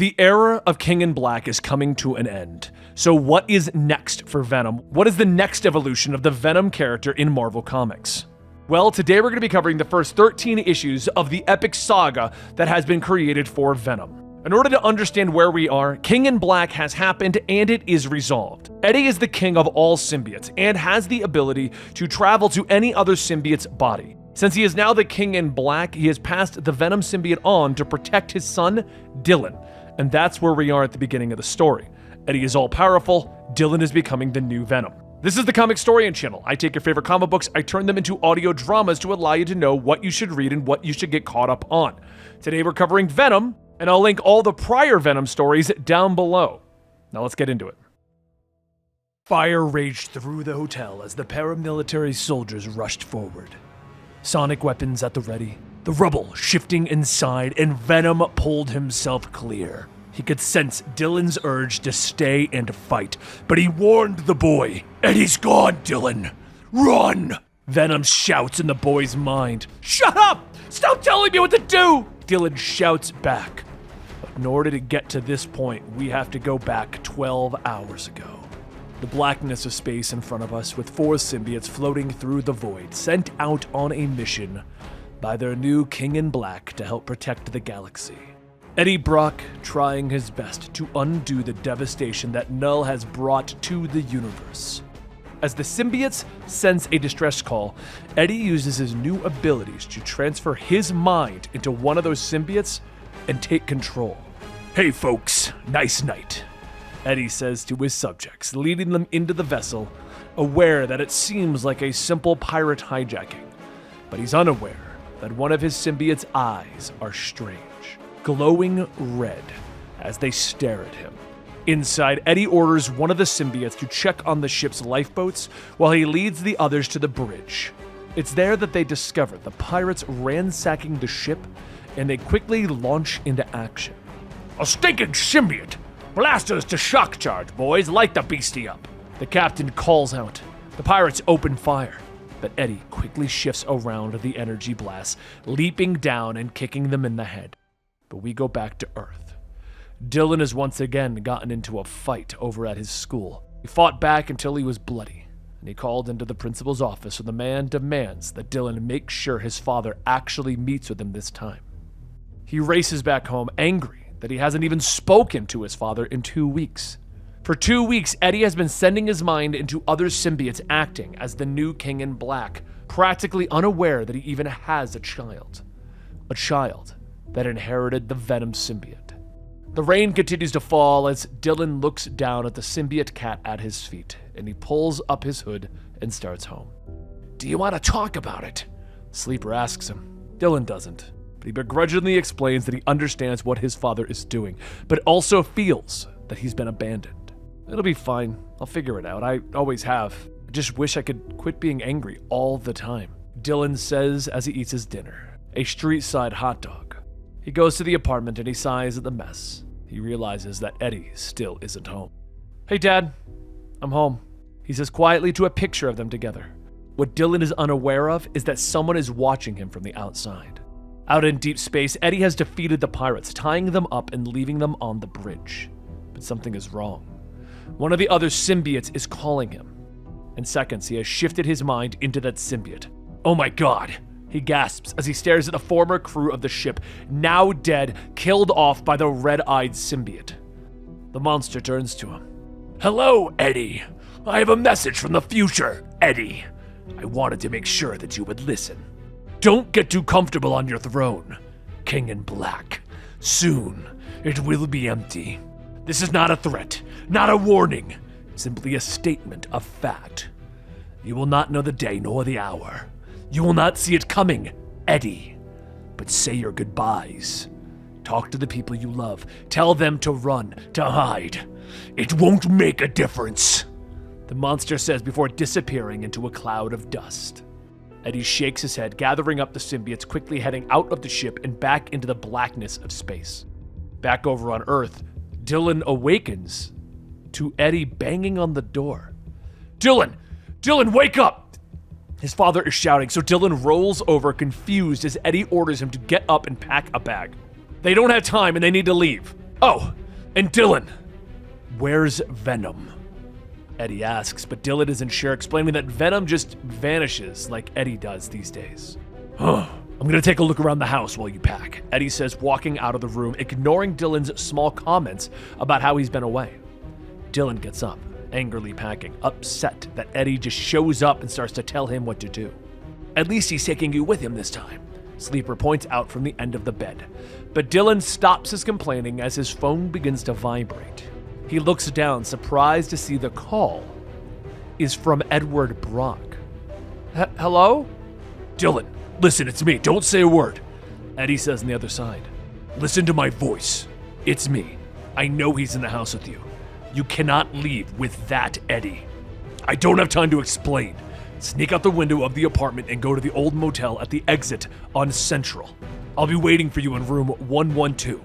The era of King in Black is coming to an end. So what is next for Venom? What is the next evolution of the Venom character in Marvel Comics? Well, today we're going to be covering the first 13 issues of the epic saga that has been created for Venom. In order to understand where we are, King in Black has happened and it is resolved. Eddie is the king of all symbiotes and has the ability to travel to any other symbiote's body. Since he is now the King in Black, he has passed the Venom symbiote on to protect his son, Dylan. And that's where we are at the beginning of the story. Eddie is all-powerful, Dylan is becoming the new Venom. This is the Comicstorian channel. I take your favorite comic books, I turn them into audio dramas to allow you to know what you should read and what you should get caught up on. Today we're covering Venom, and I'll link all the prior Venom stories down below. Now let's get into it. Fire raged through the hotel as the paramilitary soldiers rushed forward. Sonic weapons at the ready, the rubble shifting inside, and Venom pulled himself clear. He could sense Dylan's urge to stay and fight, but he warned the boy, "Eddie's gone, Dylan. Run!" Venom shouts in the boy's mind, "Shut up! Stop telling me what to do!" Dylan shouts back. But in order to get to this point, we have to go back 12 hours ago. The blackness of space in front of us, with 4 symbiotes floating through the void, sent out on a mission by their new King in Black to help protect the galaxy. Eddie Brock trying his best to undo the devastation that Null has brought to the universe. As the symbiotes sense a distress call, Eddie uses his new abilities to transfer his mind into one of those symbiotes and take control. "Hey folks, nice night," Eddie says to his subjects, leading them into the vessel, aware that it seems like a simple pirate hijacking. But he's unaware that one of his symbiote's eyes are strange, glowing red as they stare at him. Inside, Eddie orders one of the symbiotes to check on the ship's lifeboats while he leads the others to the bridge. It's there that they discover the pirates ransacking the ship, and they quickly launch into action. "A stinking symbiote! Blasters to shock charge, boys! Light the beastie up!" The captain calls out. The pirates open fire, but Eddie quickly shifts around the energy blast, leaping down and kicking them in the head. But we go back to Earth. Dylan has once again gotten into a fight over at his school. He fought back until he was bloody, and he called into the principal's office where the man demands that Dylan make sure his father actually meets with him this time. He races back home, angry that he hasn't even spoken to his father in 2 weeks. For 2 weeks, Eddie has been sending his mind into other symbiotes acting as the new King in Black, practically unaware that he even has a child. A child that inherited the Venom symbiote. The rain continues to fall as Dylan looks down at the symbiote cat at his feet, and he pulls up his hood and starts home. "Do you want to talk about it?" Sleeper asks him. Dylan doesn't, but he begrudgingly explains that he understands what his father is doing, but also feels that he's been abandoned. "It'll be fine. I'll figure it out. I always have. I just wish I could quit being angry all the time," Dylan says as he eats his dinner, a street-side hot dog. He goes to the apartment and he sighs at the mess. He realizes that Eddie still isn't home. "Hey Dad, I'm home," he says quietly to a picture of them together. What Dylan is unaware of is that someone is watching him from the outside. Out in deep space, Eddie has defeated the pirates, tying them up and leaving them on the bridge. But something is wrong. One of the other symbiotes is calling him. In seconds, he has shifted his mind into that symbiote. "Oh my God," he gasps as he stares at the former crew of the ship, now dead, killed off by the red-eyed symbiote. The monster turns to him. "Hello, Eddie. I have a message from the future, Eddie. I wanted to make sure that you would listen. Don't get too comfortable on your throne, King in Black. Soon, it will be empty. This is not a threat, not a warning, simply a statement of fact. You will not know the day nor the hour. You will not see it coming, Eddie. But say your goodbyes. Talk to the people you love. Tell them to run, to hide. It won't make a difference," the monster says before disappearing into a cloud of dust. Eddie shakes his head, gathering up the symbiotes, quickly heading out of the ship and back into the blackness of space. Back over on Earth, Dylan awakens to Eddie banging on the door. Dylan, wake up!" His father is shouting, so Dylan rolls over confused as Eddie orders him to get up and pack a bag. They don't have time and they need to leave. Oh, and Dylan, where's Venom? Eddie asks, but Dylan isn't sure, explaining that Venom just vanishes like Eddie does these days. I'm gonna take a look around the house while you pack, Eddie says, walking out of the room, ignoring Dylan's small comments about how he's been away. Dylan gets up, angrily packing, upset that Eddie just shows up and starts to tell him what to do. At least he's taking you with him this time, Sleeper points out from the end of the bed. But Dylan stops his complaining as his phone begins to vibrate. He looks down, surprised to see the call is from Edward Brock. Hello? Dylan, listen, it's me. Don't say a word. Eddie says on the other side. Listen to my voice. It's me. I know he's in the house with you. You cannot leave with that Eddie. I don't have time to explain. Sneak out the window of the apartment and go to the old motel at the exit on Central. I'll be waiting for you in room 112.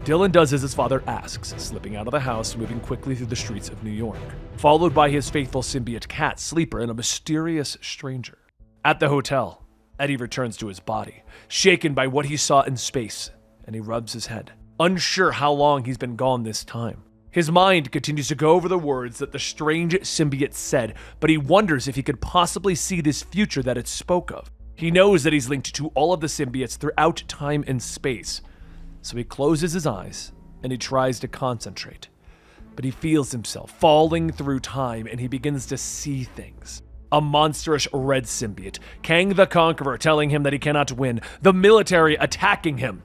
Dylan does as his father asks, slipping out of the house, moving quickly through the streets of New York, followed by his faithful symbiote cat, Sleeper, and a mysterious stranger. At the hotel, Eddie returns to his body, shaken by what he saw in space, and he rubs his head, unsure how long he's been gone this time. His mind continues to go over the words that the strange symbiote said, but he wonders if he could possibly see this future that it spoke of. He knows that he's linked to all of the symbiotes throughout time and space, so he closes his eyes and he tries to concentrate. But he feels himself falling through time and he begins to see things. A monstrous red symbiote, Kang the Conqueror, telling him that he cannot win, the military attacking him.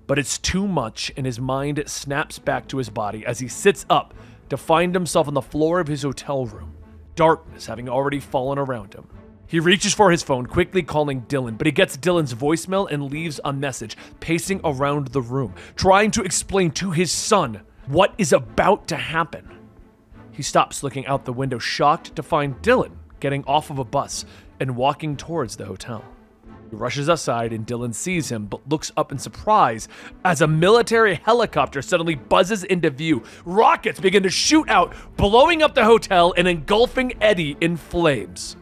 But it's too much and his mind snaps back to his body as he sits up to find himself on the floor of his hotel room, darkness having already fallen around him. He reaches for his phone, quickly calling Dylan, but he gets Dylan's voicemail and leaves a message, pacing around the room, trying to explain to his son what is about to happen. He stops looking out the window, shocked to find Dylan getting off of a bus and walking towards the hotel. He rushes outside and Dylan sees him, but looks up in surprise as a military helicopter suddenly buzzes into view. Rockets begin to shoot out, blowing up the hotel and engulfing Eddie in flames.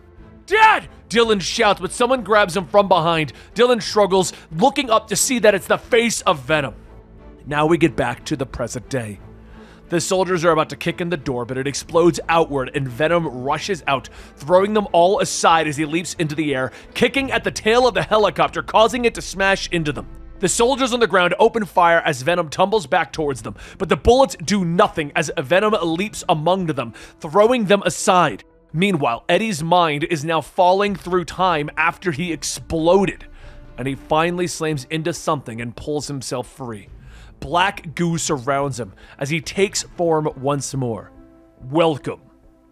Dad! Dylan shouts, but someone grabs him from behind. Dylan struggles, looking up to see that it's the face of Venom. Now we get back to the present day. The soldiers are about to kick in the door, but it explodes outward and Venom rushes out, throwing them all aside as he leaps into the air, kicking at the tail of the helicopter, causing it to smash into them. The soldiers on the ground open fire as Venom tumbles back towards them, but the bullets do nothing as Venom leaps among them, throwing them aside. Meanwhile, Eddie's mind is now falling through time after he exploded, and he finally slams into something and pulls himself free. Black goo surrounds him as he takes form once more. Welcome,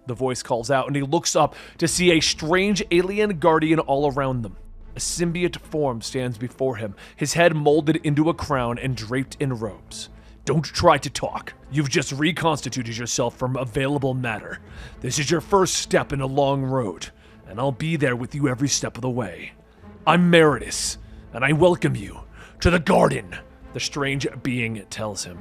the voice calls out, and he looks up to see a strange alien guardian all around them. A symbiote form stands before him, his head molded into a crown and draped in robes. Don't try to talk. You've just reconstituted yourself from available matter. This is your first step in a long road, and I'll be there with you every step of the way. I'm Meredith, and I welcome you to the garden, the strange being tells him.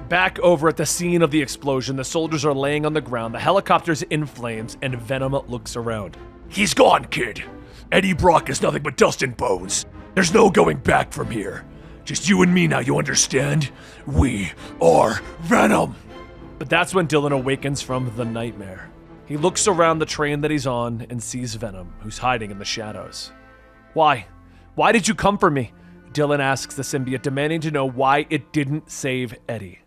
Back over at the scene of the explosion, the soldiers are laying on the ground, the helicopter's in flames, and Venom looks around. He's gone, kid. Eddie Brock is nothing but dust and bones. There's no going back from here. Just you and me now, you understand? We are Venom. But that's when Dylan awakens from the nightmare. He looks around the train that he's on and sees Venom, who's hiding in the shadows. Why? Why did you come for me? Dylan asks the symbiote, demanding to know why it didn't save Eddie.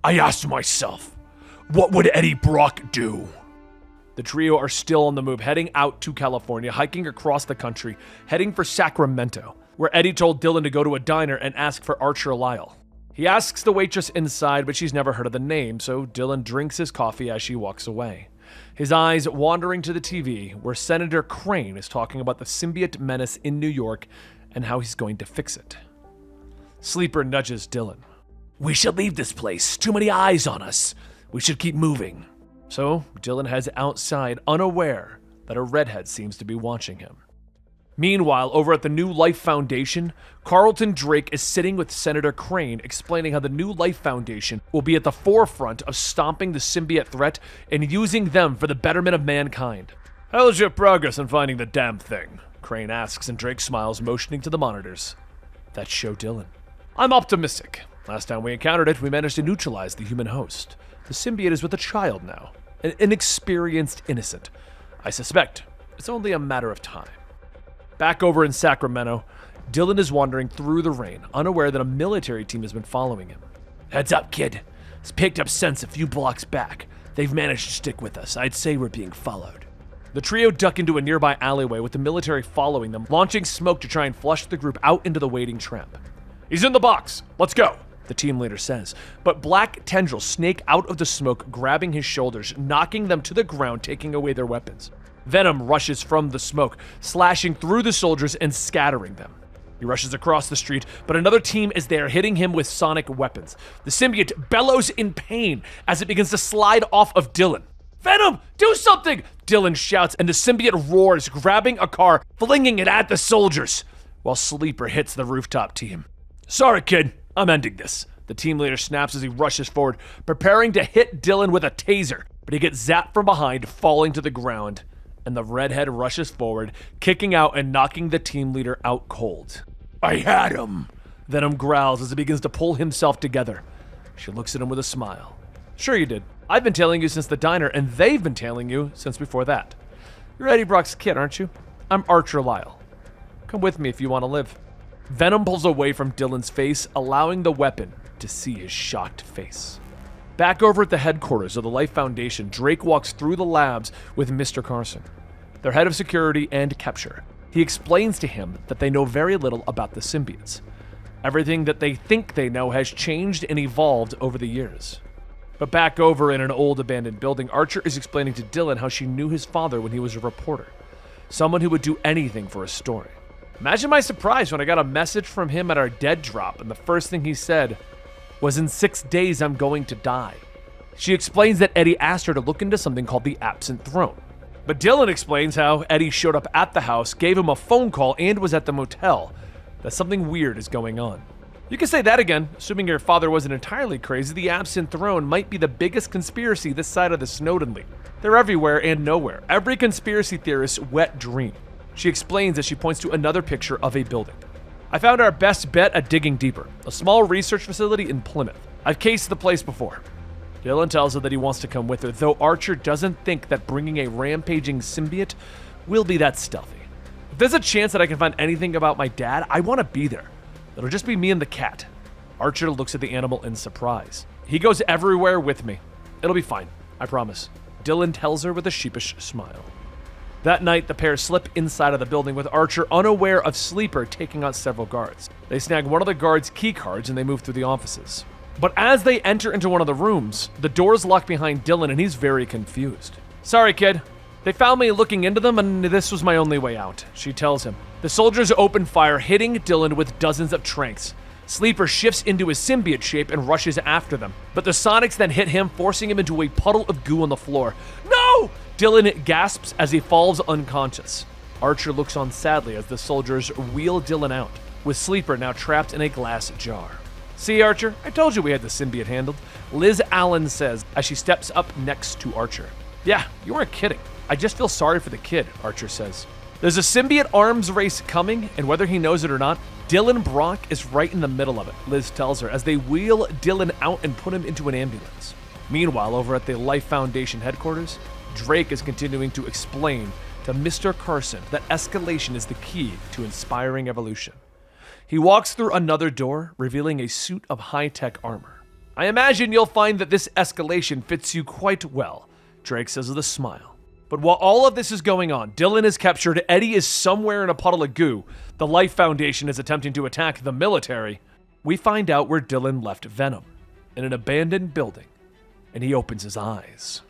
I asked myself, what would Eddie Brock do? The trio are still on the move, heading out to California, hiking across the country, heading for Sacramento, where Eddie told Dylan to go to a diner and ask for Archer Lyle. He asks the waitress inside, but she's never heard of the name, so Dylan drinks his coffee as she walks away. His eyes wandering to the TV, where Senator Crane is talking about the symbiote menace in New York and how he's going to fix it. Sleeper nudges Dylan. We should leave this place. Too many eyes on us. We should keep moving. So Dylan heads outside, unaware that a redhead seems to be watching him. Meanwhile, over at the New Life Foundation, Carlton Drake is sitting with Senator Crane, explaining how the New Life Foundation will be at the forefront of stomping the symbiote threat and using them for the betterment of mankind. How's your progress in finding the damn thing? Crane asks, and Drake smiles, motioning to the monitors that show Dylan. I'm optimistic. Last time we encountered it, we managed to neutralize the human host. The symbiote is with a child now, an inexperienced innocent. I suspect it's only a matter of time. Back over in Sacramento, Dylan is wandering through the rain, unaware that a military team has been following him. Heads up, kid. It's picked up scents a few blocks back. They've managed to stick with us. I'd say we're being followed. The trio duck into a nearby alleyway with the military following them, launching smoke to try and flush the group out into the waiting tramp. He's in the box. Let's go, the team leader says. But black tendrils snake out of the smoke, grabbing his shoulders, knocking them to the ground, taking away their weapons. Venom rushes from the smoke, slashing through the soldiers and scattering them. He rushes across the street, but another team is there, hitting him with sonic weapons. The symbiote bellows in pain as it begins to slide off of Dylan. Venom, do something! Dylan shouts, and the symbiote roars, grabbing a car, flinging it at the soldiers, while Sleeper hits the rooftop team. Sorry, kid, I'm ending this. The team leader snaps as he rushes forward, preparing to hit Dylan with a taser, but he gets zapped from behind, falling to the ground, and the redhead rushes forward, kicking out and knocking the team leader out cold. I had him, Venom growls as he begins to pull himself together. She looks at him with a smile. Sure you did. I've been tailing you since the diner, and they've been tailing you since before that. You're Eddie Brock's kid, aren't you? I'm Archer Lyle. Come with me if you want to live. Venom pulls away from Dylan's face, allowing the weapon to see his shocked face. Back over at the headquarters of the Life Foundation, Drake walks through the labs with Mr. Carson, their head of security and capture. He explains to him that they know very little about the symbiotes. Everything that they think they know has changed and evolved over the years. But back over in an old abandoned building, Archer is explaining to Dylan how she knew his father when he was a reporter. Someone who would do anything for a story. Imagine my surprise when I got a message from him at our dead drop, and the first thing he said was, "In 6 days, I'm going to die." She explains that Eddie asked her to look into something called the Absent Throne. But Dylan explains how Eddie showed up at the house, gave him a phone call, and was at the motel. That something weird is going on. You can say that again. Assuming your father wasn't entirely crazy, the Absent Throne might be the biggest conspiracy this side of the Snowden leak. They're everywhere and nowhere. Every conspiracy theorist's wet dream. She explains as she points to another picture of a building. I found our best bet at digging deeper. A small research facility in Plymouth. I've cased the place before. Dylan tells her that he wants to come with her, though Archer doesn't think that bringing a rampaging symbiote will be that stealthy. If there's a chance that I can find anything about my dad, I want to be there. It'll just be me and the cat. Archer looks at the animal in surprise. He goes everywhere with me. It'll be fine, I promise. Dylan tells her with a sheepish smile. That night, the pair slip inside of the building with Archer unaware of Sleeper taking out several guards. They snag one of the guards' key cards and they move through the offices. But as they enter into one of the rooms, the doors lock behind Dylan and he's very confused. Sorry, kid. They found me looking into them and this was my only way out, she tells him. The soldiers open fire, hitting Dylan with dozens of tranks. Sleeper shifts into his symbiote shape and rushes after them. But the Sonics then hit him, forcing him into a puddle of goo on the floor. No! Dylan gasps as he falls unconscious. Archer looks on sadly as the soldiers wheel Dylan out, with Sleeper now trapped in a glass jar. See, Archer, I told you we had the symbiote handled, Liz Allen says as she steps up next to Archer. Yeah, you weren't kidding. I just feel sorry for the kid, Archer says. There's a symbiote arms race coming, and whether he knows it or not, Dylan Brock is right in the middle of it, Liz tells her, as they wheel Dylan out and put him into an ambulance. Meanwhile, over at the Life Foundation headquarters, Drake is continuing to explain to Mr. Carson that escalation is the key to inspiring evolution. He walks through another door, revealing a suit of high-tech armor. I imagine you'll find that this escalation fits you quite well, Drake says with a smile. But while all of this is going on, Dylan is captured, Eddie is somewhere in a puddle of goo, the Life Foundation is attempting to attack the military, we find out where Dylan left Venom, in an abandoned building, and he opens his eyes.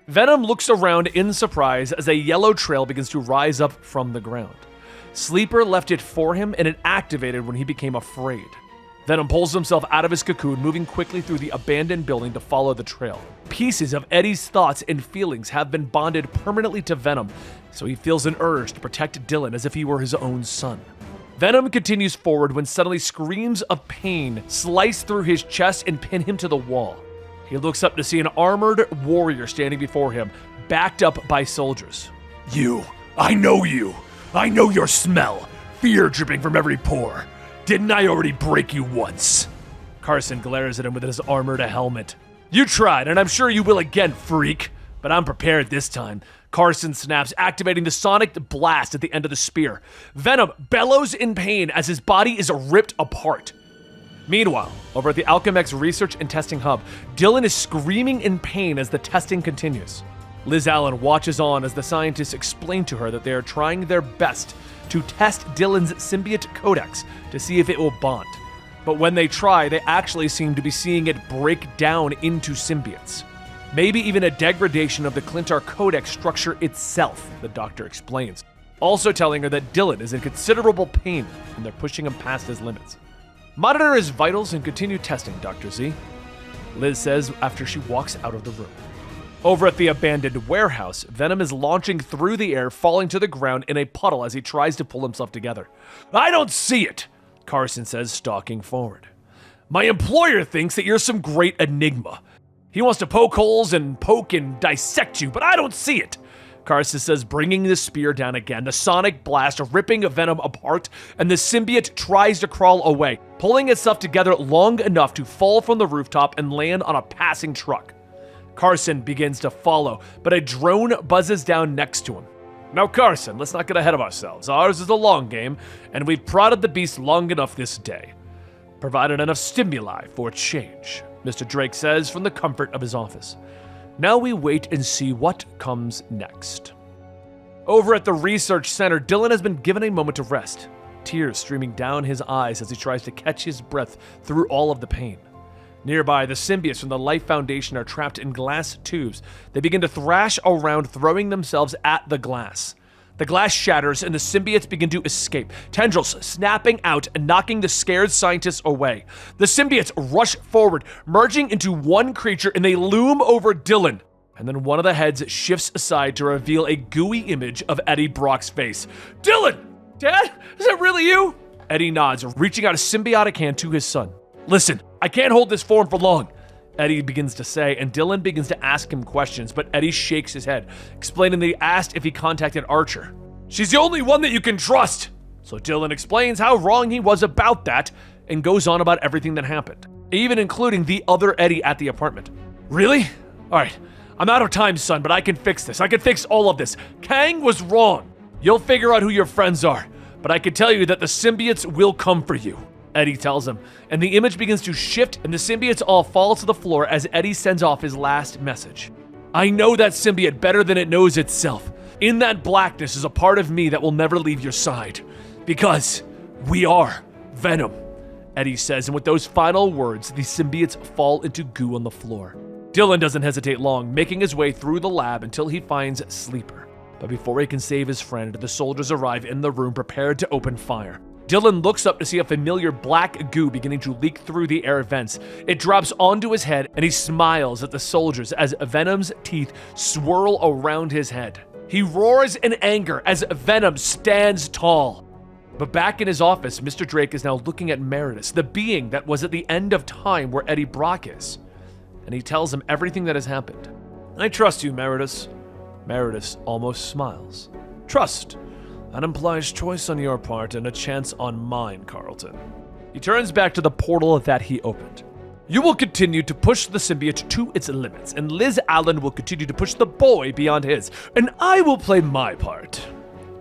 Venom looks around in surprise as a yellow trail begins to rise up from the ground. Sleeper left it for him, and it activated when he became afraid. Venom pulls himself out of his cocoon, moving quickly through the abandoned building to follow the trail. Pieces of Eddie's thoughts and feelings have been bonded permanently to Venom, so he feels an urge to protect Dylan as if he were his own son. Venom continues forward when suddenly screams of pain slice through his chest and pin him to the wall. He looks up to see an armored warrior standing before him, backed up by soldiers. You! I know you! I know your smell! Fear dripping from every pore! Didn't I already break you once? Carson glares at him with his armored helmet. You tried, and I'm sure you will again, freak. But I'm prepared this time. Carson snaps, activating the sonic blast at the end of the spear. Venom bellows in pain as his body is ripped apart. Meanwhile, over at the Alchemex Research and Testing Hub, Dylan is screaming in pain as the testing continues. Liz Allen watches on as the scientists explain to her that they are trying their best to test Dylan's symbiote codex to see if it will bond. But when they try, they actually seem to be seeing it break down into symbiotes. Maybe even a degradation of the Clintar codex structure itself, the doctor explains. Also telling her that Dylan is in considerable pain and they're pushing him past his limits. Monitor his vitals and continue testing, Dr. Z, Liz says after she walks out of the room. Over at the abandoned warehouse, Venom is launching through the air, falling to the ground in a puddle as he tries to pull himself together. I don't see it, Carson says, stalking forward. My employer thinks that you're some great enigma. He wants to poke holes and poke and dissect you, but I don't see it, Carson says, bringing the spear down again, the sonic blast ripping Venom apart, and the symbiote tries to crawl away, pulling itself together long enough to fall from the rooftop and land on a passing truck. Carson begins to follow, but a drone buzzes down next to him. Now Carson, let's not get ahead of ourselves. Ours is a long game, and we've prodded the beast long enough this day. Provided enough stimuli for change, Mr. Drake says from the comfort of his office. Now we wait and see what comes next. Over at the research center, Dylan has been given a moment to rest, tears streaming down his eyes as he tries to catch his breath through all of the pain. Nearby, the symbiotes from the Life Foundation are trapped in glass tubes. They begin to thrash around, throwing themselves at the glass. The glass shatters and the symbiotes begin to escape, tendrils snapping out and knocking the scared scientists away. The symbiotes rush forward, merging into one creature, and they loom over Dylan. And then one of the heads shifts aside to reveal a gooey image of Eddie Brock's face. Dylan! Dad? Is that really you? Eddie nods, reaching out a symbiotic hand to his son. Listen, I can't hold this form for long, Eddie begins to say, and Dylan begins to ask him questions, but Eddie shakes his head, explaining that he asked if he contacted Archer. She's the only one that you can trust! So Dylan explains how wrong he was about that, and goes on about everything that happened, even including the other Eddie at the apartment. Really? Alright, I'm out of time, son, but I can fix this. I can fix all of this. Kang was wrong. You'll figure out who your friends are, but I can tell you that the symbiotes will come for you, Eddie tells him, and the image begins to shift and the symbiotes all fall to the floor as Eddie sends off his last message. I know that symbiote better than it knows itself. In that blackness is a part of me that will never leave your side. Because we are Venom, Eddie says, and with those final words, the symbiotes fall into goo on the floor. Dylan doesn't hesitate long, making his way through the lab until he finds Sleeper. But before he can save his friend, the soldiers arrive in the room prepared to open fire. Dylan looks up to see a familiar black goo beginning to leak through the air vents. It drops onto his head, and he smiles at the soldiers as Venom's teeth swirl around his head. He roars in anger as Venom stands tall. But back in his office, Mr. Drake is now looking at Meredith, the being that was at the end of time where Eddie Brock is. And he tells him everything that has happened. I trust you, Meredith. Meredith almost smiles. Trust. That implies choice on your part and a chance on mine, Carlton. He turns back to the portal that he opened. You will continue to push the symbiote to its limits, and Liz Allen will continue to push the boy beyond his, and I will play my part,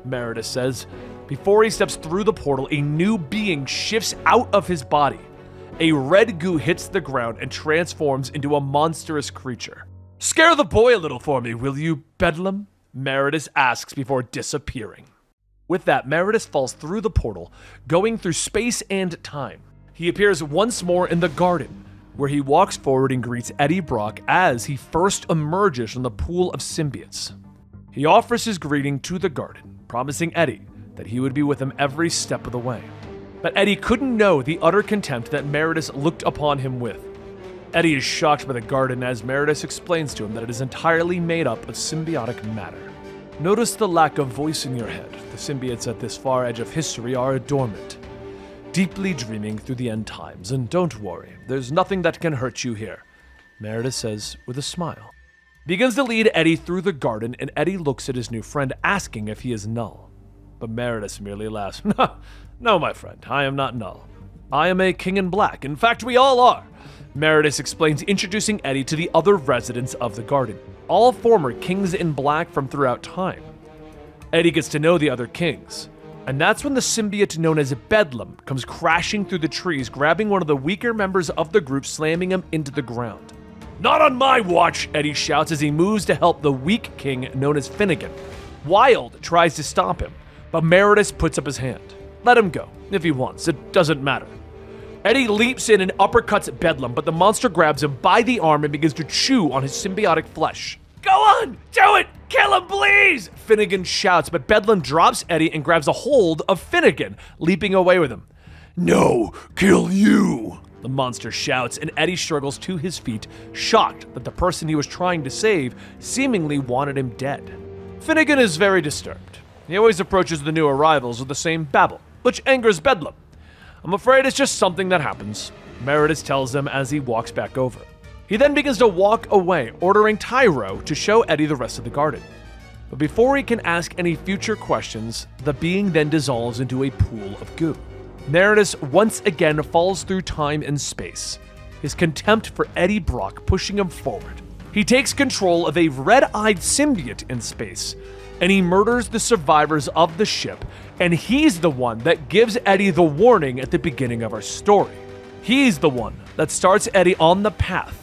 Meredith says. Before he steps through the portal, a new being shifts out of his body. A red goo hits the ground and transforms into a monstrous creature. Scare the boy a little for me, will you, Bedlam? Meredith asks before disappearing. With that, Meredith falls through the portal, going through space and time. He appears once more in the garden, where he walks forward and greets Eddie Brock as he first emerges from the pool of symbiotes. He offers his greeting to the garden, promising Eddie that he would be with him every step of the way. But Eddie couldn't know the utter contempt that Meredith looked upon him with. Eddie is shocked by the garden as Meredith explains to him that it is entirely made up of symbiotic matter. Notice the lack of voice in your head. The symbiotes at this far edge of history are dormant, deeply dreaming through the end times. And don't worry, there's nothing that can hurt you here, Meredith says with a smile. Begins to lead Eddie through the garden, and Eddie looks at his new friend, asking if he is Null. But Meredith merely laughs. No, my friend, I am not Null. I am a king in black. In fact, we all are. Meredith explains, introducing Eddie to the other residents of the garden, all former kings in black from throughout time. Eddie gets to know the other kings, and that's when the symbiote known as Bedlam comes crashing through the trees, grabbing one of the weaker members of the group, slamming him into the ground. Not on my watch, Eddie shouts as he moves to help the weak king known as Finnegan. Wild tries to stop him, but Meredith puts up his hand. Let him go, if he wants, it doesn't matter. Eddie leaps in and uppercuts Bedlam, but the monster grabs him by the arm and begins to chew on his symbiotic flesh. Go on, do it! Kill him, please! Finnegan shouts, but Bedlam drops Eddie and grabs a hold of Finnegan, leaping away with him. No, kill you! The monster shouts, and Eddie struggles to his feet, shocked that the person he was trying to save seemingly wanted him dead. Finnegan is very disturbed. He always approaches the new arrivals with the same babble, which angers Bedlam. I'm afraid it's just something that happens, Meredith tells him as he walks back over. He then begins to walk away, ordering Tyro to show Eddie the rest of the garden. But before he can ask any future questions, the being then dissolves into a pool of goo. Meredith once again falls through time and space, his contempt for Eddie Brock pushing him forward. He takes control of a red-eyed symbiote in space, and he murders the survivors of the ship, and he's the one that gives Eddie the warning at the beginning of our story. He's the one that starts Eddie on the path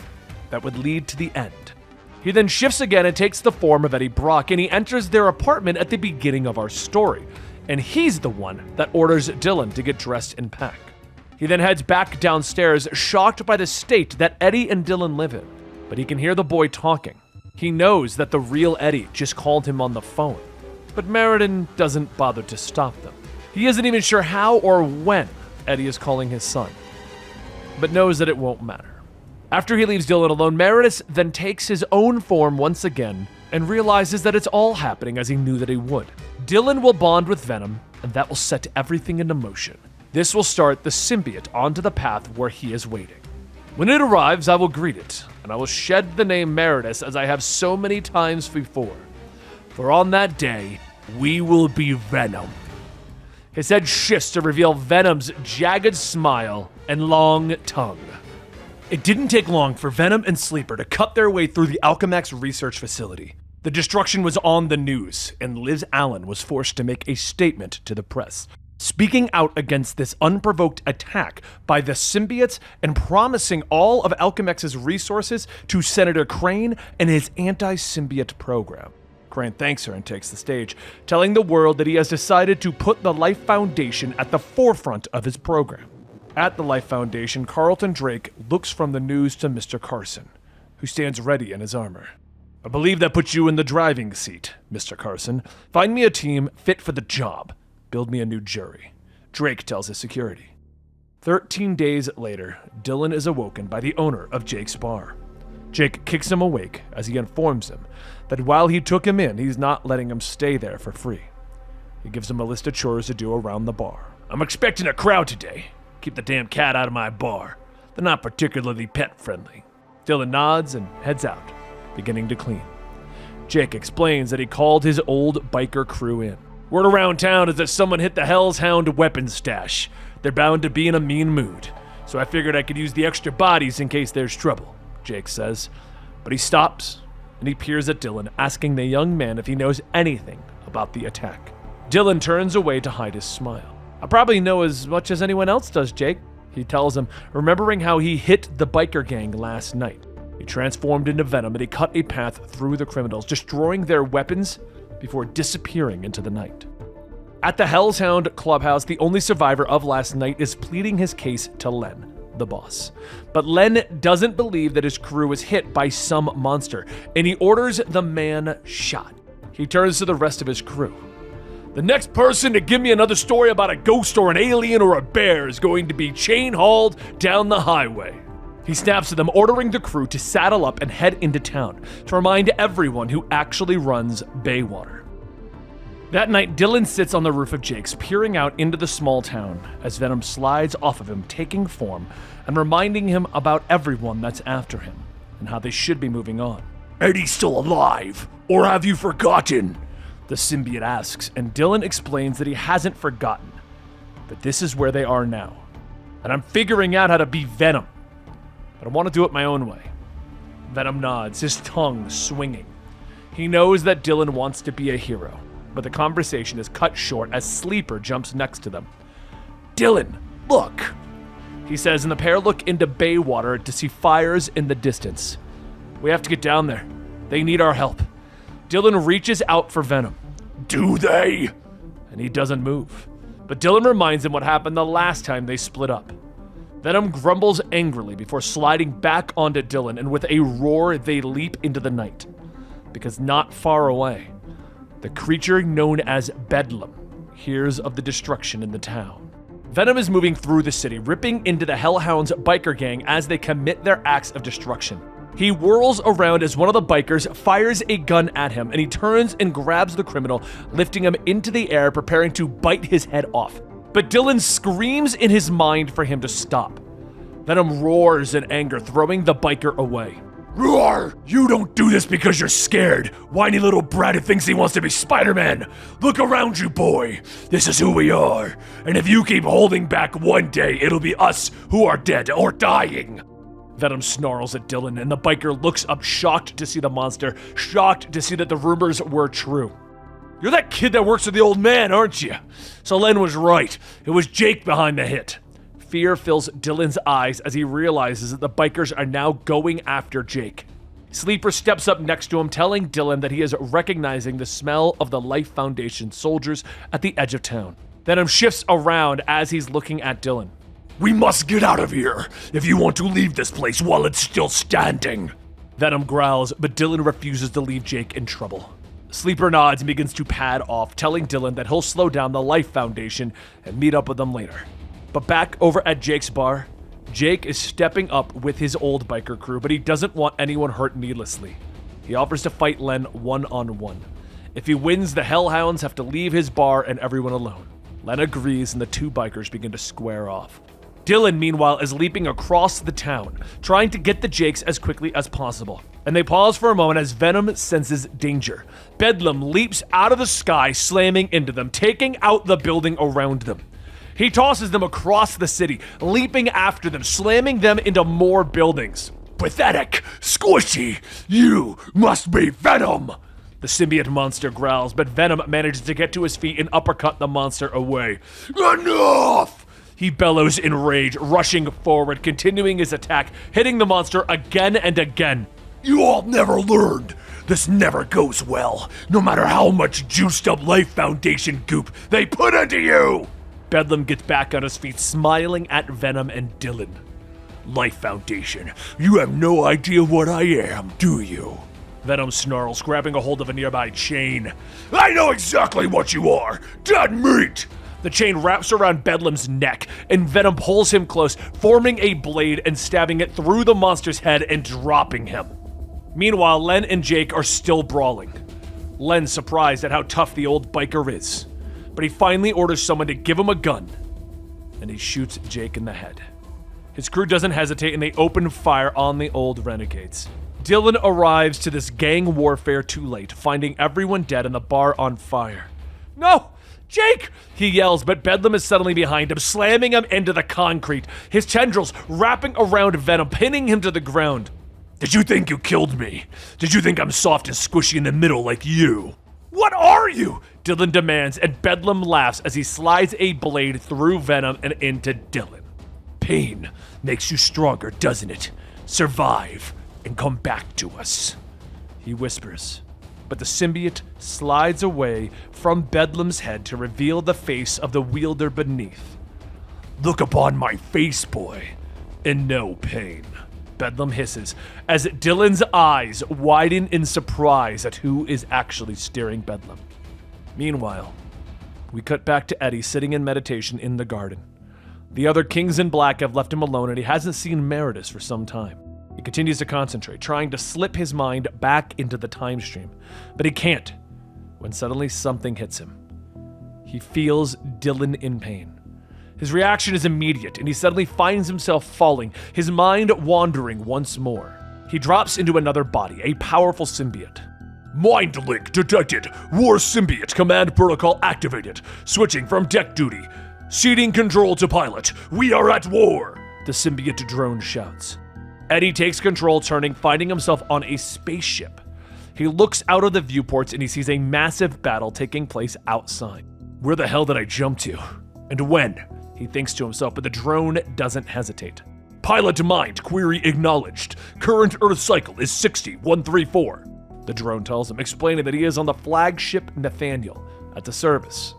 that would lead to the end. He then shifts again and takes the form of Eddie Brock, and he enters their apartment at the beginning of our story, and he's the one that orders Dylan to get dressed and pack. He then heads back downstairs, shocked by the state that Eddie and Dylan live in, but he can hear the boy talking. He knows that the real Eddie just called him on the phone, but Meriden doesn't bother to stop them. He isn't even sure how or when Eddie is calling his son, but knows that it won't matter. After he leaves Dylan alone, Meredith then takes his own form once again and realizes that it's all happening as he knew that he would. Dylan will bond with Venom, and that will set everything into motion. This will start the symbiote onto the path where he is waiting. When it arrives, I will greet it, and I will shed the name Meredith as I have so many times before. For on that day, we will be Venom. His head shifts to reveal Venom's jagged smile and long tongue. It didn't take long for Venom and Sleeper to cut their way through the Alchemax research facility. The destruction was on the news, and Liz Allen was forced to make a statement to the press, speaking out against this unprovoked attack by the symbiotes and promising all of Alchemax's resources to Senator Crane and his anti-symbiote program. Crane thanks her and takes the stage, telling the world that he has decided to put the Life Foundation at the forefront of his program. At the Life Foundation, Carlton Drake looks from the news to Mr. Carson, who stands ready in his armor. I believe that puts you in the driving seat, Mr. Carson. Find me a team fit for the job. Build me a new jury, Drake tells his security. 13 days later, Dylan is awoken by the owner of Jake's bar. Jake kicks him awake as he informs him that while he took him in, he's not letting him stay there for free. He gives him a list of chores to do around the bar. I'm expecting a crowd today. Keep the damn cat out of my bar. They're not particularly pet-friendly. Dylan nods and heads out, beginning to clean. Jake explains that he called his old biker crew in. Word around town is that someone hit the Hell's Hound weapons stash. They're bound to be in a mean mood, so I figured I could use the extra bodies in case there's trouble, Jake says. But he stops, and he peers at Dylan, asking the young man if he knows anything about the attack. Dylan turns away to hide his smile. I probably know as much as anyone else does, Jake, he tells him, remembering how he hit the biker gang last night. He transformed into Venom and he cut a path through the criminals, destroying their weapons before disappearing into the night. At the Hell's Hound clubhouse, the only survivor of last night is pleading his case to Len, the boss. But Len doesn't believe that his crew was hit by some monster, and he orders the man shot. He turns to the rest of his crew. The next person to give me another story about a ghost or an alien or a bear is going to be chain-hauled down the highway. He snaps at them, ordering the crew to saddle up and head into town to remind everyone who actually runs Baywater. That night, Dylan sits on the roof of Jake's, peering out into the small town as Venom slides off of him, taking form and reminding him about everyone that's after him and how they should be moving on. Eddie's still alive, or have you forgotten? The symbiote asks, and Dylan explains that he hasn't forgotten, but this is where they are now. and I'm figuring out how to be Venom. But I want to do it my own way. Venom nods, his tongue swinging. He knows that Dylan wants to be a hero, but the conversation is cut short as Sleeper jumps next to them. Dylan, look, he says, and the pair look into bay water to see fires in the distance. We have to get down there. They need our help. Dylan reaches out for Venom. Do they? And he doesn't move. But Dylan reminds him what happened the last time they split up. Venom grumbles angrily before sliding back onto Dylan, and with a roar, they leap into the night. Because not far away, the creature known as Bedlam hears of the destruction in the town. Venom is moving through the city, ripping into the Hellhounds' biker gang as they commit their acts of destruction. He whirls around as one of the bikers fires a gun at him, and he turns and grabs the criminal, lifting him into the air, preparing to bite his head off. But Dylan screams in his mind for him to stop. Venom roars in anger, throwing the biker away. Roar! You don't do this because you're scared. Whiny little brat who thinks he wants to be Spider-Man. Look around you, boy. This is who we are. And if you keep holding back, one day it'll be us who are dead or dying. Venom snarls at Dylan, and the biker looks up, shocked to see the monster, shocked to see that the rumors were true. You're that kid that works with the old man, aren't you? So Len was right. It was Jake behind the hit. Fear fills Dylan's eyes as he realizes that the bikers are now going after Jake. Sleeper steps up next to him, telling Dylan that he is recognizing the smell of the Life Foundation soldiers at the edge of town. Venom shifts around as he's looking at Dylan. We must get out of here if you want to leave this place while it's still standing. Venom growls, but Dylan refuses to leave Jake in trouble. Sleeper nods and begins to pad off, telling Dylan that he'll slow down the Life Foundation and meet up with them later. But back over at Jake's bar, Jake is stepping up with his old biker crew, but he doesn't want anyone hurt needlessly. He offers to fight Len one-on-one. If he wins, the Hellhounds have to leave his bar and everyone alone. Len agrees, and the two bikers begin to square off. Dylan, meanwhile, is leaping across the town, trying to get the Jakes as quickly as possible. And they pause for a moment as Venom senses danger. Bedlam leaps out of the sky, slamming into them, taking out the building around them. He tosses them across the city, leaping after them, slamming them into more buildings. Pathetic! Squishy! You must be Venom! The symbiote monster growls, but Venom manages to get to his feet and uppercut the monster away. Enough! He bellows in rage, rushing forward, continuing his attack, hitting the monster again and again. You all never learned. This never goes well, no matter how much juiced up Life Foundation goop they put into you! Bedlam gets back on his feet, smiling at Venom and Dylan. Life Foundation, you have no idea what I am, do you? Venom snarls, grabbing a hold of a nearby chain. I know exactly what you are! Dead meat! The chain wraps around Bedlam's neck, and Venom pulls him close, forming a blade and stabbing it through the monster's head and dropping him. Meanwhile, Len and Jake are still brawling. Len's surprised at how tough the old biker is, but he finally orders someone to give him a gun, and he shoots Jake in the head. His crew doesn't hesitate, and they open fire on the old renegades. Dylan arrives to this gang warfare too late, finding everyone dead and the bar on fire. No! Jake! He yells, but Bedlam is suddenly behind him, slamming him into the concrete, his tendrils wrapping around Venom, pinning him to the ground. Did you think you killed me? Did you think I'm soft and squishy in the middle like you? What are you? Dylan demands, and Bedlam laughs as he slides a blade through Venom and into Dylan. Pain makes you stronger, doesn't it? Survive and come back to us, he whispers. But the symbiote slides away from Bedlam's head to reveal the face of the wielder beneath. Look upon my face, boy, and no pain, Bedlam hisses, as Dylan's eyes widen in surprise at who is actually staring Bedlam. Meanwhile, we cut back to Eddie sitting in meditation in the garden. The other Kings in Black have left him alone, and he hasn't seen Meredith for some time. He continues to concentrate, trying to slip his mind back into the time stream, but he can't, when suddenly something hits him. He feels Dylan in pain. His reaction is immediate, and he suddenly finds himself falling, his mind wandering once more. He drops into another body, a powerful symbiote. Mind link detected. War symbiote command protocol activated. Switching from deck duty. Ceding control to pilot. We are at war, the symbiote drone shouts. Eddie takes control, finding himself on a spaceship. He looks out of the viewports and he sees a massive battle taking place outside. Where the hell did I jump to? And when? He thinks to himself, but the drone doesn't hesitate. Pilot mind, query acknowledged. Current Earth cycle is 60134. The drone tells him, explaining that he is on the flagship Nathaniel at the service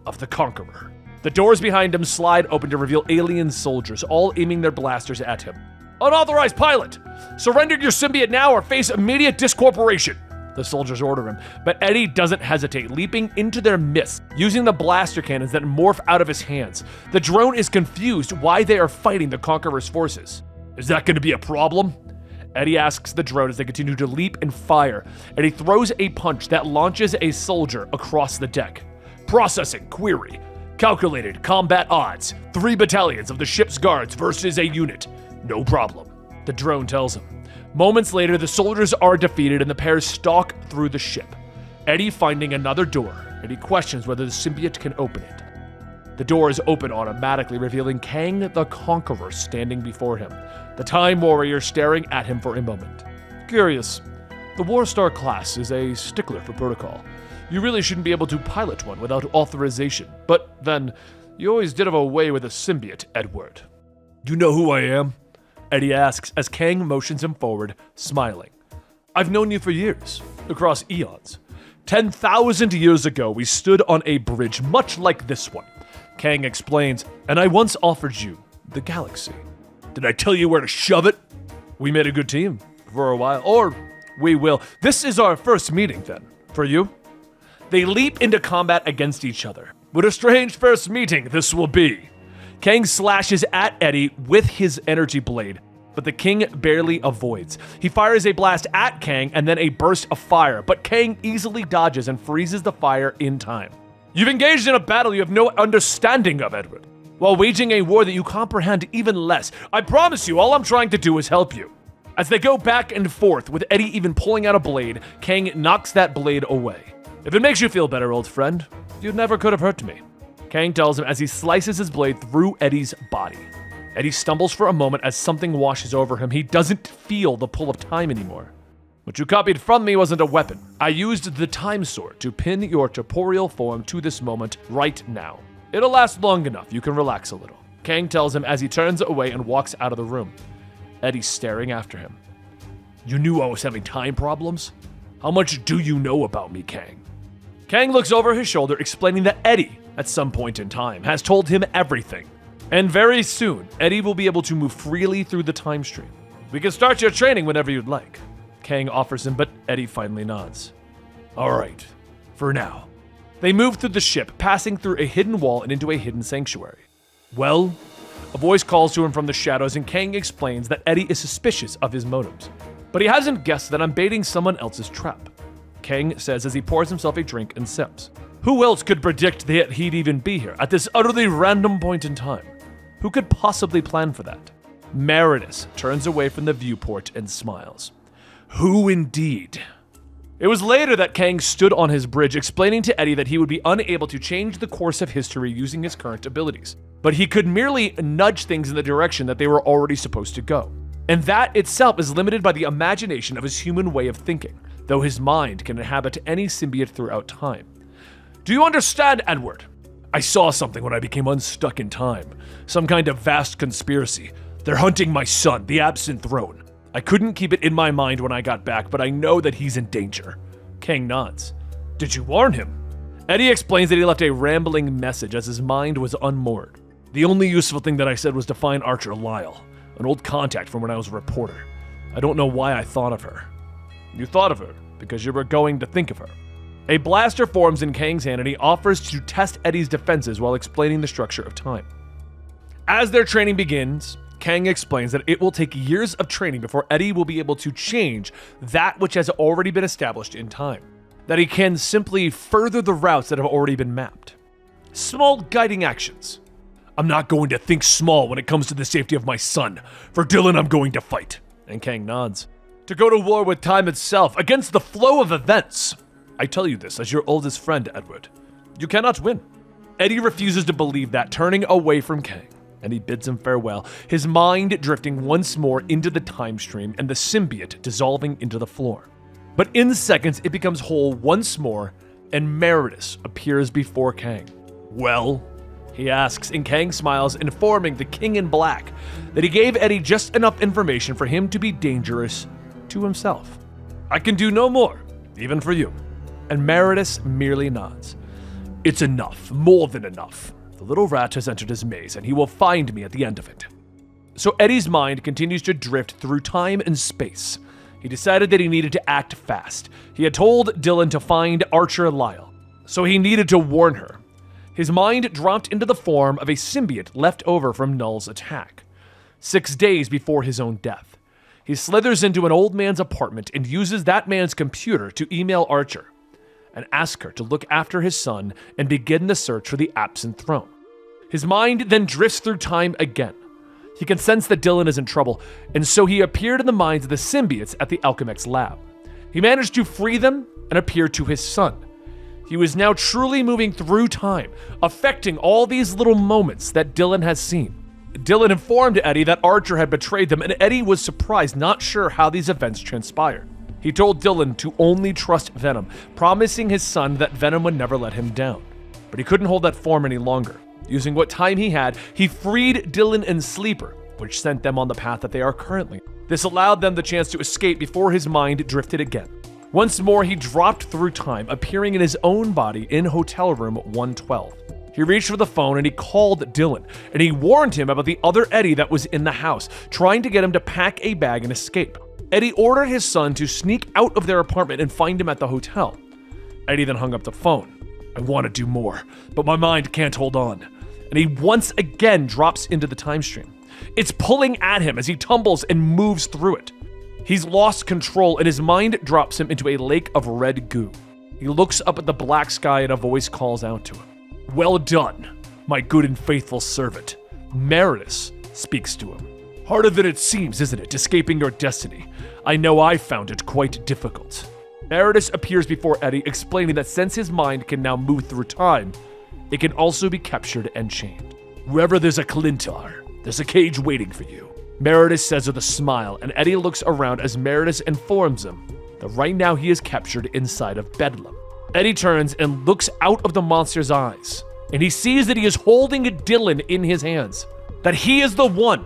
of the Conqueror. The doors behind him slide open to reveal alien soldiers, all aiming their blasters at him. Unauthorized pilot! Surrender your symbiote now or face immediate discorporation! The soldiers order him, but Eddie doesn't hesitate, leaping into their midst, using the blaster cannons that morph out of his hands. The drone is confused why they are fighting the Conqueror's forces. Is that going to be a problem? Eddie asks the drone as they continue to leap and fire, and he throws a punch that launches a soldier across the deck. Processing, query. Calculated combat odds. 3 battalions of the ship's guards versus a unit. No problem, the drone tells him. Moments later, the soldiers are defeated and the pair stalk through the ship. Eddie finding another door, and he questions whether the symbiote can open it. The door is open automatically, revealing Kang the Conqueror standing before him, the Time Warrior staring at him for a moment. Curious. The Warstar class is a stickler for protocol. You really shouldn't be able to pilot one without authorization. But then, you always did have a way with a symbiote, Edward. You know who I am? Eddie asks as Kang motions him forward, smiling. I've known you for years, across eons. 10,000 years ago, we stood on a bridge much like this one. Kang explains, and I once offered you the galaxy. Did I tell you where to shove it? We made a good team for a while, or we will. This is our first meeting then, for you. They leap into combat against each other. What a strange first meeting this will be. Kang slashes at Eddie with his energy blade, but the king barely avoids. He fires a blast at Kang and then a burst of fire, but Kang easily dodges and freezes the fire in time. You've engaged in a battle you have no understanding of, Edward, while waging a war that you comprehend even less. I promise you, all I'm trying to do is help you. As they go back and forth, with Eddie even pulling out a blade, Kang knocks that blade away. If it makes you feel better, old friend, you never could have hurt me. Kang tells him as he slices his blade through Eddie's body. Eddie stumbles for a moment as something washes over him. He doesn't feel the pull of time anymore. What you copied from me wasn't a weapon. I used the time sword to pin your corporeal form to this moment right now. It'll last long enough. You can relax a little. Kang tells him as he turns away and walks out of the room. Eddie's staring after him. You knew I was having time problems? How much do you know about me, Kang? Kang looks over his shoulder, explaining that Eddie, at some point in time, has told him everything. And very soon, Eddie will be able to move freely through the time stream. We can start your training whenever you'd like. Kang offers him, but Eddie finally nods. All right, for now. They move through the ship, passing through a hidden wall and into a hidden sanctuary. Well, a voice calls to him from the shadows, and Kang explains that Eddie is suspicious of his motives. But he hasn't guessed that I'm baiting someone else's trap. Kang says as he pours himself a drink and sips. Who else could predict that he'd even be here at this utterly random point in time? Who could possibly plan for that? Marinus turns away from the viewport and smiles. Who indeed? It was later that Kang stood on his bridge, explaining to Eddie that he would be unable to change the course of history using his current abilities, but he could merely nudge things in the direction that they were already supposed to go. And that itself is limited by the imagination of his human way of thinking, though his mind can inhabit any symbiote throughout time. Do you understand, Edward? I saw something when I became unstuck in time. Some kind of vast conspiracy. They're hunting my son, the absent throne. I couldn't keep it in my mind when I got back, but I know that he's in danger. Kang nods. Did you warn him? Eddie explains that he left a rambling message as his mind was unmoored. The only useful thing that I said was to find Archer Lyle, an old contact from when I was a reporter. I don't know why I thought of her. You thought of her because you were going to think of her. A blaster forms in Kang's hand and he offers to test Eddie's defenses while explaining the structure of time. As their training begins, Kang explains that it will take years of training before Eddie will be able to change that which has already been established in time. That he can simply further the routes that have already been mapped. Small guiding actions. I'm not going to think small when it comes to the safety of my son. For Dylan, I'm going to fight. And Kang nods. To go to war with time itself, against the flow of events. I tell you this as your oldest friend, Edward. You cannot win. Eddie refuses to believe that, turning away from Kang, and he bids him farewell, his mind drifting once more into the time stream and the symbiote dissolving into the floor. But in seconds, it becomes whole once more, and Meredith appears before Kang. "Well?" he asks, and Kang smiles, informing the King in Black that he gave Eddie just enough information for him to be dangerous to himself. "I can do no more, even for you." And Meredith merely nods. "It's enough, more than enough. The little rat has entered his maze, and he will find me at the end of it." So Eddie's mind continues to drift through time and space. He decided that he needed to act fast. He had told Dylan to find Archer Lyle, so he needed to warn her. His mind dropped into the form of a symbiote left over from Null's attack. 6 days before his own death, he slithers into an old man's apartment and uses that man's computer to email Archer and ask her to look after his son and begin the search for the absent throne. His mind then drifts through time again. He can sense that Dylan is in trouble, and so he appeared in the minds of the symbiotes at the Alchemix lab. He managed to free them and appear to his son. He was now truly moving through time, affecting all these little moments that Dylan has seen. Dylan informed Eddie that Archer had betrayed them, and Eddie was surprised, not sure how these events transpired. He told Dylan to only trust Venom, promising his son that Venom would never let him down. But he couldn't hold that form any longer. Using what time he had, he freed Dylan and Sleeper, which sent them on the path that they are currently. This allowed them the chance to escape before his mind drifted again. Once more, he dropped through time, appearing in his own body in hotel room 112. He reached for the phone and he called Dylan, and he warned him about the other Eddie that was in the house, trying to get him to pack a bag and escape. Eddie ordered his son to sneak out of their apartment and find him at the hotel. Eddie then hung up the phone. "I want to do more, but my mind can't hold on." And he once again drops into the time stream. It's pulling at him as he tumbles and moves through it. He's lost control and his mind drops him into a lake of red goo. He looks up at the black sky and a voice calls out to him. "Well done, my good and faithful servant." Meredith speaks to him. "Harder than it seems, isn't it, escaping your destiny? I know I found it quite difficult." Meredith appears before Eddie, explaining that since his mind can now move through time, it can also be captured and chained. "Wherever there's a Clintar, there's a cage waiting for you," Meredith says with a smile, and Eddie looks around as Meredith informs him that right now he is captured inside of Bedlam. Eddie turns and looks out of the monster's eyes, and he sees that he is holding Dylan in his hands, that he is the one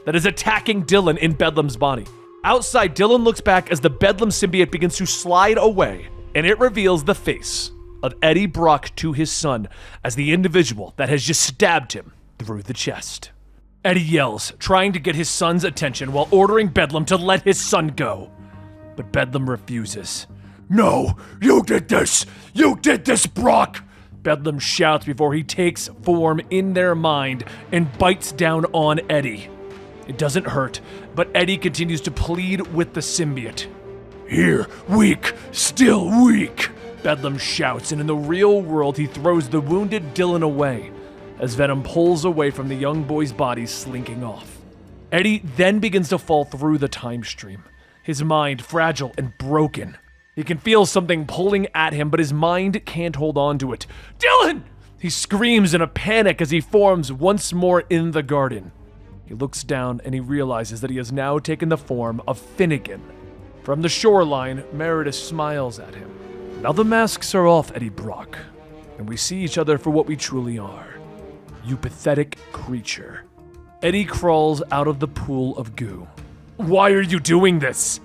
that is attacking Dylan in Bedlam's body. Outside, Dylan looks back as the Bedlam symbiote begins to slide away, and it reveals the face of Eddie Brock to his son as the individual that has just stabbed him through the chest. Eddie yells, trying to get his son's attention while ordering Bedlam to let his son go. But Bedlam refuses. "No, you did this! You did this, Brock!" Bedlam shouts before he takes form in their mind and bites down on Eddie. It doesn't hurt, but Eddie continues to plead with the symbiote. "Here, weak, still weak," Bedlam shouts, and in the real world he throws the wounded Dylan away as Venom pulls away from the young boy's body, slinking off. Eddie then begins to fall through the time stream, his mind fragile and broken. He can feel something pulling at him, but his mind can't hold on to it. "Dylan!" He screams in a panic as he forms once more in the garden. He looks down and he realizes that he has now taken the form of Finnegan. From the shoreline, Meredith smiles at him. "Now the masks are off, Eddie Brock, and we see each other for what we truly are. You pathetic creature." Eddie crawls out of the pool of goo. "Why are you doing this?"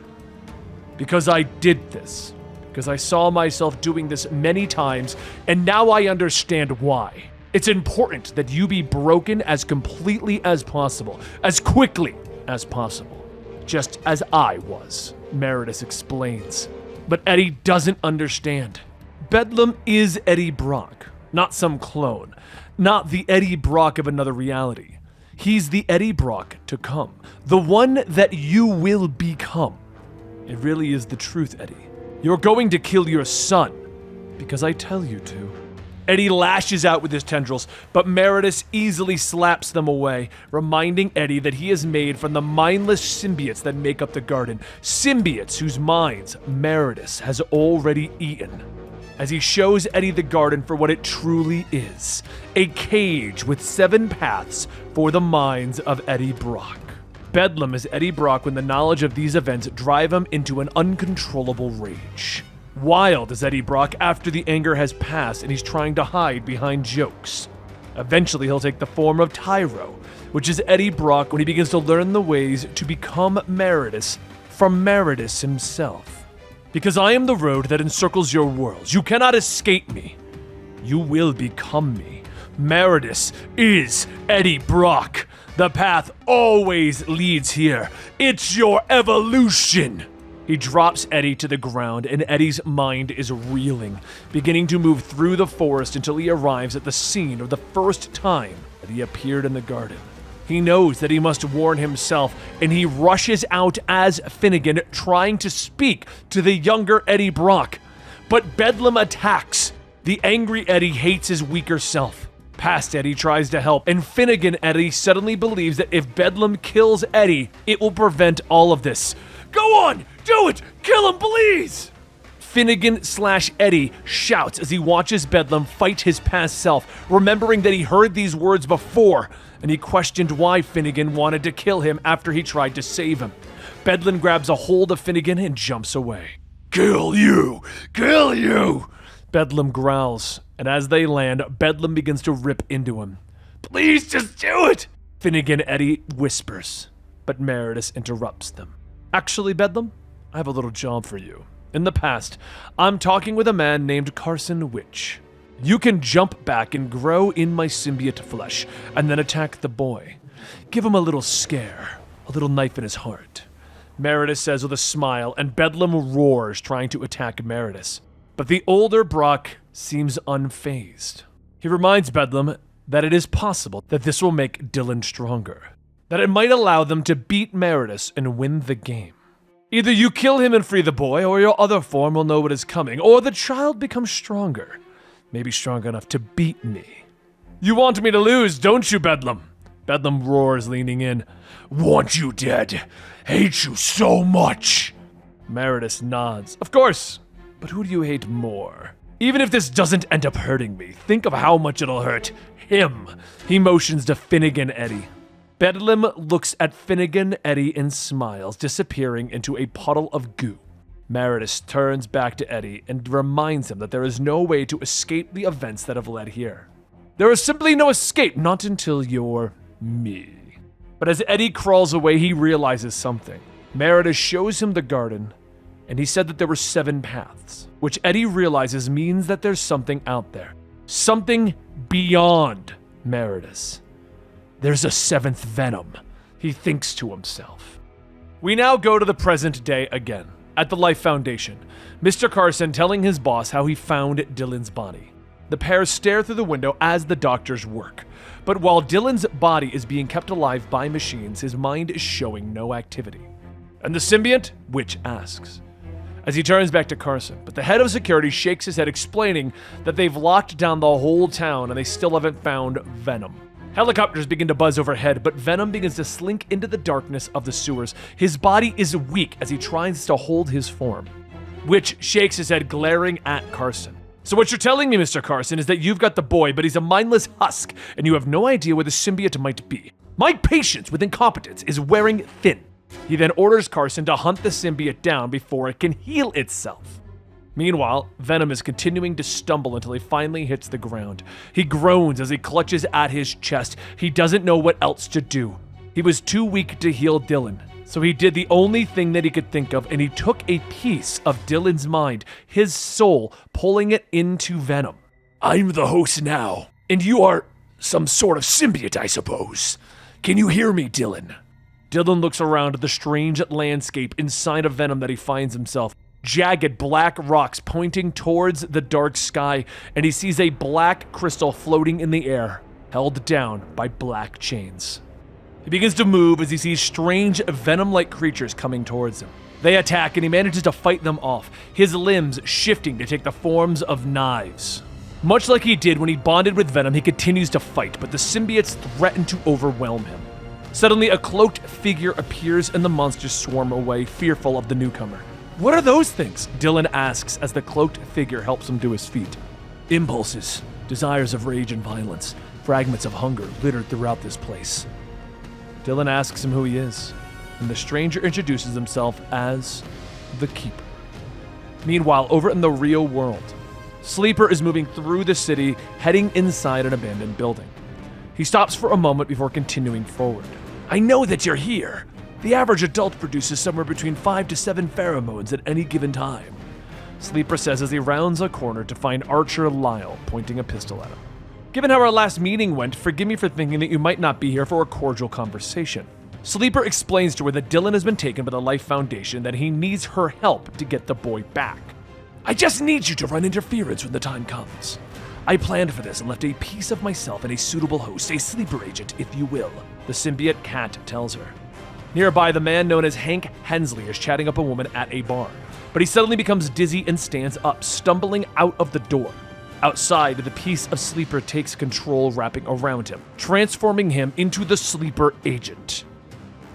"Because I did this. Because I saw myself doing this many times, and now I understand why. It's important that you be broken as completely as possible, as quickly as possible. Just as I was," Meredith explains. But Eddie doesn't understand. Bedlam is Eddie Brock, not some clone. Not the Eddie Brock of another reality. He's the Eddie Brock to come. The one that you will become. It really is the truth, Eddie. You're going to kill your son, because I tell you to. Eddie lashes out with his tendrils, but Meredith easily slaps them away, reminding Eddie that he is made from the mindless symbiotes that make up the garden. Symbiotes whose minds Meredith has already eaten. as he shows Eddie the garden for what it truly is, a cage with 7 paths for the minds of Eddie Brock. Bedlam is Eddie Brock when the knowledge of these events drive him into an uncontrollable rage. Wild is Eddie Brock after the anger has passed and he's trying to hide behind jokes. Eventually he'll take the form of Tyro, which is Eddie Brock when he begins to learn the ways to become Meridus from Meridus himself. Because I am the road that encircles your worlds. You cannot escape me. You will become me. Meridus is Eddie Brock. The path always leads here. It's your evolution. He drops Eddie to the ground, and Eddie's mind is reeling, beginning to move through the forest until he arrives at the scene of the first time that he appeared in the garden. He knows that he must warn himself, and he rushes out as Finnegan, trying to speak to the younger Eddie Brock. But Bedlam attacks. The angry Eddie hates his weaker self. Past Eddie tries to help, and Finnegan Eddie suddenly believes that if Bedlam kills Eddie, it will prevent all of this. Go on! Do it! Kill him, please! Finnegan/Eddie shouts as he watches Bedlam fight his past self, remembering that he heard these words before, and he questioned why Finnegan wanted to kill him after he tried to save him. Bedlam grabs a hold of Finnegan and jumps away. Kill you! Kill you! Bedlam growls, and as they land, Bedlam begins to rip into him. Please just do it! Finnegan Eddie whispers, but Meridus interrupts them. Actually, Bedlam, I have a little job for you. In the past, I'm talking with a man named Carson Witch. You can jump back and grow in my symbiote flesh, and then attack the boy. Give him a little scare, a little knife in his heart. Meridus says with a smile, and Bedlam roars, trying to attack Meridus. But the older Brock seems unfazed. He reminds Bedlam that it is possible that this will make Dylan stronger, that it might allow them to beat Meridus and win the game. Either you kill him and free the boy, or your other form will know what is coming, or the child becomes stronger. Maybe strong enough to beat me. You want me to lose, don't you, Bedlam? Bedlam roars, leaning in. Want you dead. Hate you so much. Meridus nods. Of course, but who do you hate more? Even if this doesn't end up hurting me, think of how much it'll hurt him. He motions to Finnegan Eddie. Bedlam looks at Finnegan Eddie and smiles, disappearing into a puddle of goo. Meridus turns back to Eddie and reminds him that there is no way to escape the events that have led here. There is simply no escape, not until you're me. But as Eddie crawls away, he realizes something. Meridus shows him the garden, and he said that there were 7 paths, which Eddie realizes means that there's something out there. Something beyond Meridus. There's a 7th Venom, he thinks to himself. We now go to the present day again. At the Life Foundation, Mr. Carson telling his boss how he found Dylan's body. The pair stare through the window as the doctors work. But while Dylan's body is being kept alive by machines, his mind is showing no activity. And the symbiont? Witch asks, as he turns back to Carson. But the head of security shakes his head, explaining that they've locked down the whole town and they still haven't found Venom. Helicopters begin to buzz overhead, but Venom begins to slink into the darkness of the sewers. His body is weak as he tries to hold his form. Witch shakes his head, glaring at Carson. So what you're telling me, Mr. Carson, is that you've got the boy, but he's a mindless husk, and you have no idea where the symbiote might be. My patience with incompetence is wearing thin. He then orders Carson to hunt the symbiote down before it can heal itself. Meanwhile, Venom is continuing to stumble until he finally hits the ground. He groans as he clutches at his chest. He doesn't know what else to do. He was too weak to heal Dylan, so he did the only thing that he could think of, and he took a piece of Dylan's mind, his soul, pulling it into Venom. I'm the host now, and you are some sort of symbiote, I suppose. Can you hear me, Dylan? Dylan looks around at the strange landscape inside of Venom that he finds himself. Jagged black rocks pointing towards the dark sky, and he sees a black crystal floating in the air, held down by black chains. He begins to move as he sees strange venom-like creatures coming towards him. They attack, and he manages to fight them off, his limbs shifting to take the forms of knives. Much like he did when he bonded with Venom, he continues to fight, but the symbiotes threaten to overwhelm him. Suddenly, a cloaked figure appears and the monsters swarm away, fearful of the newcomer. What are those things? Dylan asks as the cloaked figure helps him to his feet. Impulses, desires of rage and violence, fragments of hunger littered throughout this place. Dylan asks him who he is, and the stranger introduces himself as the Keeper. Meanwhile, over in the real world, Sleeper is moving through the city, heading inside an abandoned building. He stops for a moment before continuing forward. I know that you're here. The average adult produces somewhere between 5 to 7 pheromones at any given time, Sleeper says as he rounds a corner to find Archer Lyle pointing a pistol at him. Given how our last meeting went, forgive me for thinking that you might not be here for a cordial conversation. Sleeper explains to her that Dylan has been taken by the Life Foundation, that he needs her help to get the boy back. I just need you to run interference when the time comes. I planned for this and left a piece of myself and a suitable host, a sleeper agent, if you will, the symbiote cat tells her. Nearby, the man known as Hank Hensley is chatting up a woman at a bar, but he suddenly becomes dizzy and stands up, stumbling out of the door. Outside, the piece of Sleeper takes control, wrapping around him, transforming him into the sleeper agent.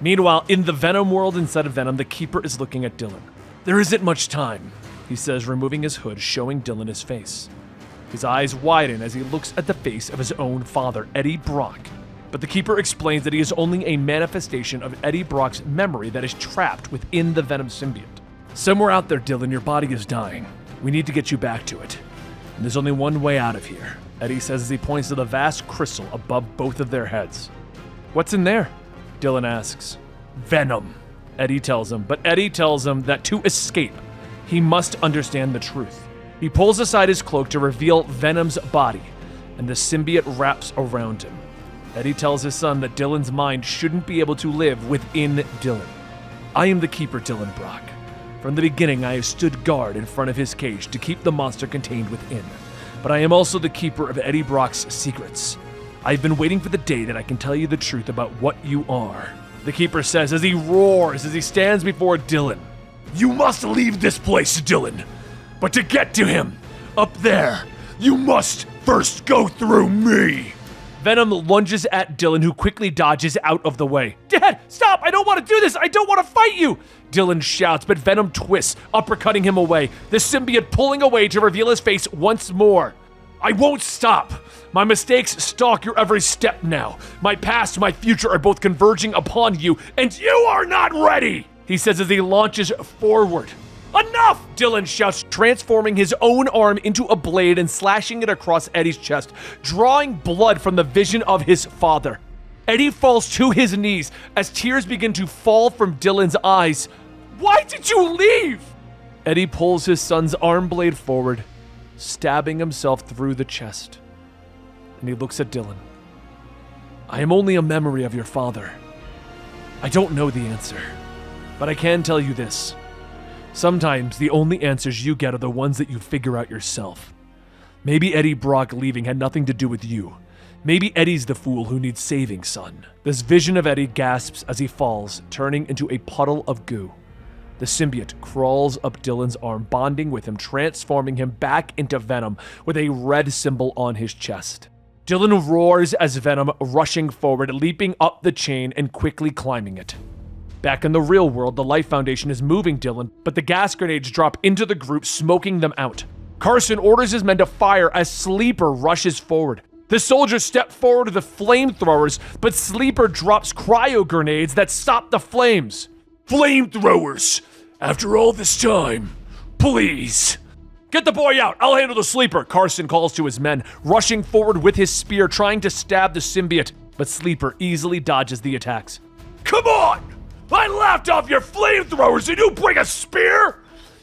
Meanwhile, in the Venom world inside of Venom, the Keeper is looking at Dylan. There isn't much time, he says, removing his hood, showing Dylan his face. His eyes widen as he looks at the face of his own father, Eddie Brock. But the Keeper explains that he is only a manifestation of Eddie Brock's memory that is trapped within the Venom symbiote. Somewhere out there, Dylan, your body is dying. We need to get you back to it. And there's only one way out of here, Eddie says as he points to the vast crystal above both of their heads. What's in there? Dylan asks. Venom, Eddie tells him, but Eddie tells him that to escape, he must understand the truth. He pulls aside his cloak to reveal Venom's body, and the symbiote wraps around him. Eddie tells his son that Dylan's mind shouldn't be able to live within Dylan. I am the Keeper, Dylan Brock. From the beginning, I have stood guard in front of his cage to keep the monster contained within. But I am also the Keeper of Eddie Brock's secrets. I've been waiting for the day that I can tell you the truth about what you are, the Keeper says as he roars as he stands before Dylan. You must leave this place, Dylan. But to get to him, up there, you must first go through me. Venom lunges at Dylan, who quickly dodges out of the way. Dad, stop! I don't want to do this! I don't want to fight you! Dylan shouts, but Venom twists, uppercutting him away, the symbiote pulling away to reveal his face once more. I won't stop! My mistakes stalk your every step now. My past and my future are both converging upon you, and you are not ready! He says as he launches forward. Enough! Dylan shouts, transforming his own arm into a blade and slashing it across Eddie's chest, drawing blood from the vision of his father. Eddie falls to his knees as tears begin to fall from Dylan's eyes. Why did you leave? Eddie pulls his son's arm blade forward, stabbing himself through the chest. And he looks at Dylan. I am only a memory of your father. I don't know the answer, but I can tell you this. Sometimes the only answers you get are the ones that you figure out yourself. Maybe Eddie Brock leaving had nothing to do with you. Maybe Eddie's the fool who needs saving, son. This vision of Eddie gasps as he falls, turning into a puddle of goo. The symbiote crawls up Dylan's arm, bonding with him, transforming him back into Venom with a red symbol on his chest. Dylan roars as Venom, rushing forward, leaping up the chain and quickly climbing it. Back in the real world, the Life Foundation is moving Dylan, but the gas grenades drop into the group, smoking them out. Carson orders his men to fire as Sleeper rushes forward. The soldiers step forward with the flamethrowers, but Sleeper drops cryo grenades that stop the flames. Flamethrowers! After all this time, please. Get the boy out! I'll handle the Sleeper, Carson calls to his men, rushing forward with his spear, trying to stab the symbiote, but Sleeper easily dodges the attacks. Come on! I laughed off your flamethrowers and you bring a spear?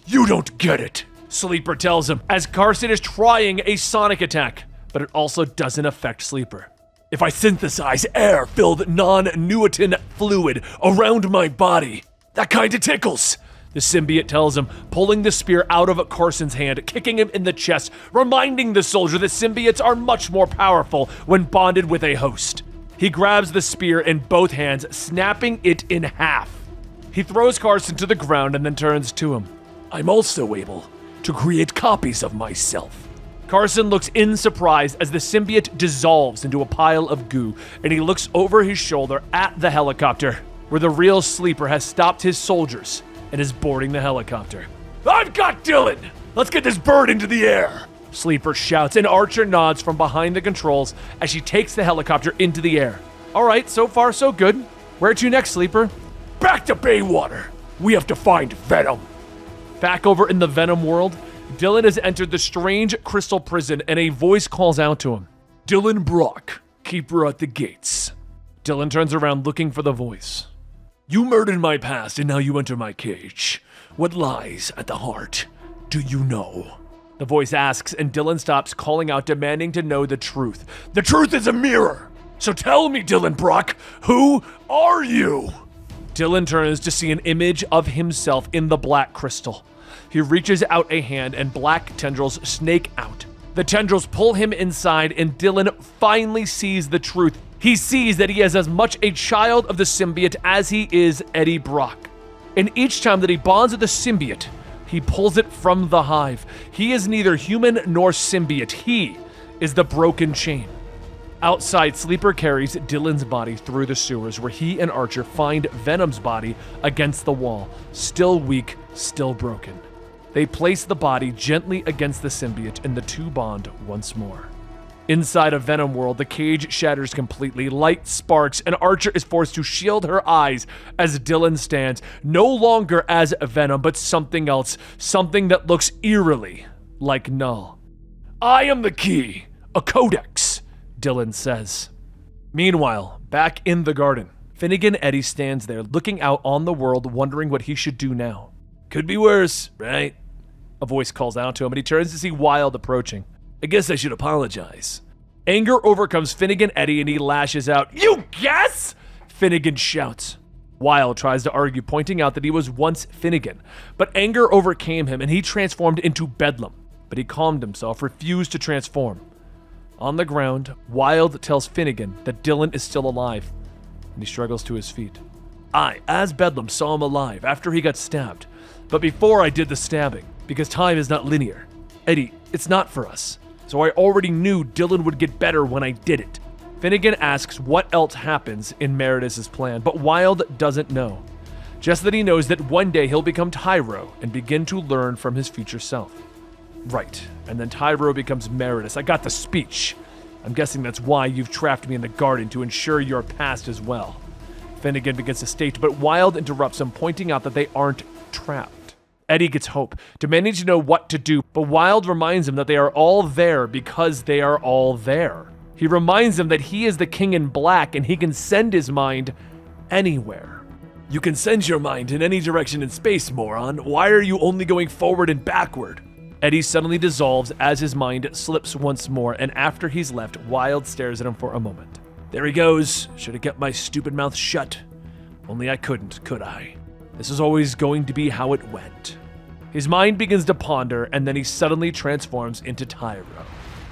You don't get it, Sleeper tells him as Carson is trying a sonic attack, but it also doesn't affect Sleeper. If I synthesize air-filled non-Newton fluid around my body, that kinda tickles, the symbiote tells him, pulling the spear out of Carson's hand, kicking him in the chest, reminding the soldier that symbiotes are much more powerful when bonded with a host. He grabs the spear in both hands, snapping it in half. He throws Carson to the ground and then turns to him. I'm also able to create copies of myself. Carson looks in surprise as the symbiote dissolves into a pile of goo, and he looks over his shoulder at the helicopter, where the real Sleeper has stopped his soldiers and is boarding the helicopter. I've got Dylan! Let's get this bird into the air! Sleeper shouts, and Archer nods from behind the controls as she takes the helicopter into the air. All right, so far so good. Where to next, Sleeper? Back to Baywater. We have to find Venom. Back over in the Venom world, Dylan has entered the strange crystal prison, and a voice calls out to him. Dylan Brock, keeper at the gates. Dylan turns around looking for the voice. You murdered my past, and now you enter my cage. What lies at the heart? Do you know? The voice asks, and Dylan stops calling out, demanding to know the truth. The truth is a mirror! So tell me, Dylan Brock, who are you? Dylan turns to see an image of himself in the black crystal. He reaches out a hand, and black tendrils snake out. The tendrils pull him inside, and Dylan finally sees the truth. He sees that he is as much a child of the symbiote as he is Eddie Brock. And each time that he bonds with the symbiote, he pulls it from the hive. He is neither human nor symbiote. He is the broken chain. Outside, Sleeper carries Dylan's body through the sewers, where he and Archer find Venom's body against the wall, still weak, still broken. They place the body gently against the symbiote, and the two bond once more. Inside of Venom world, the cage shatters completely, light sparks, and Archer is forced to shield her eyes as Dylan stands, no longer as Venom, but something else, something that looks eerily like Null. I am the key, a codex, Dylan says. Meanwhile, back in the garden, Finnegan Eddie stands there looking out on the world, wondering what he should do now. Could be worse, right? A voice calls out to him, and he turns to see Wild approaching. I guess I should apologize. Anger overcomes Finnegan Eddie, and he lashes out. You guess? Finnegan shouts. Wild tries to argue, pointing out that he was once Finnegan, but anger overcame him, and he transformed into Bedlam. But he calmed himself, refused to transform. On the ground, Wild tells Finnegan that Dylan is still alive, and he struggles to his feet. I, as Bedlam, saw him alive after he got stabbed, but before I did the stabbing, because time is not linear. Eddie, it's not for us. So I already knew Dylan would get better when I did it. Finnegan asks what else happens in Meredith's plan, but Wild doesn't know. Just that he knows that one day he'll become Tyro and begin to learn from his future self. Right, and then Tyro becomes Meredith. I got the speech. I'm guessing that's why you've trapped me in the garden, to ensure your past as well. Finnegan begins to state, but Wild interrupts him, pointing out that they aren't trapped. Eddie gets hope, demanding to know what to do, but Wild reminds him that they are all there because they are all there. He reminds him that he is the king in black, and he can send his mind anywhere. You can send your mind in any direction in space, moron. Why are you only going forward and backward? Eddie suddenly dissolves as his mind slips once more, and after he's left, Wild stares at him for a moment. There he goes. Should have kept my stupid mouth shut. Only I couldn't, could I? This is always going to be how it went. His mind begins to ponder, and then he suddenly transforms into Tyro.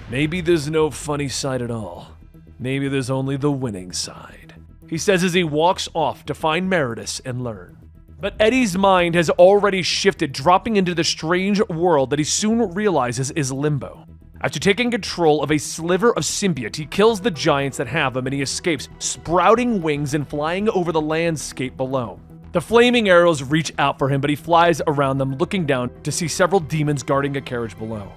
Maybe there's no funny side at all. Maybe there's only the winning side, he says as he walks off to find Meredith and learn. But Eddie's mind has already shifted, dropping into the strange world that he soon realizes is Limbo. After taking control of a sliver of symbiote, he kills the giants that have him, and he escapes, sprouting wings and flying over the landscape below. The flaming arrows reach out for him, but he flies around them, looking down to see several demons guarding a carriage below.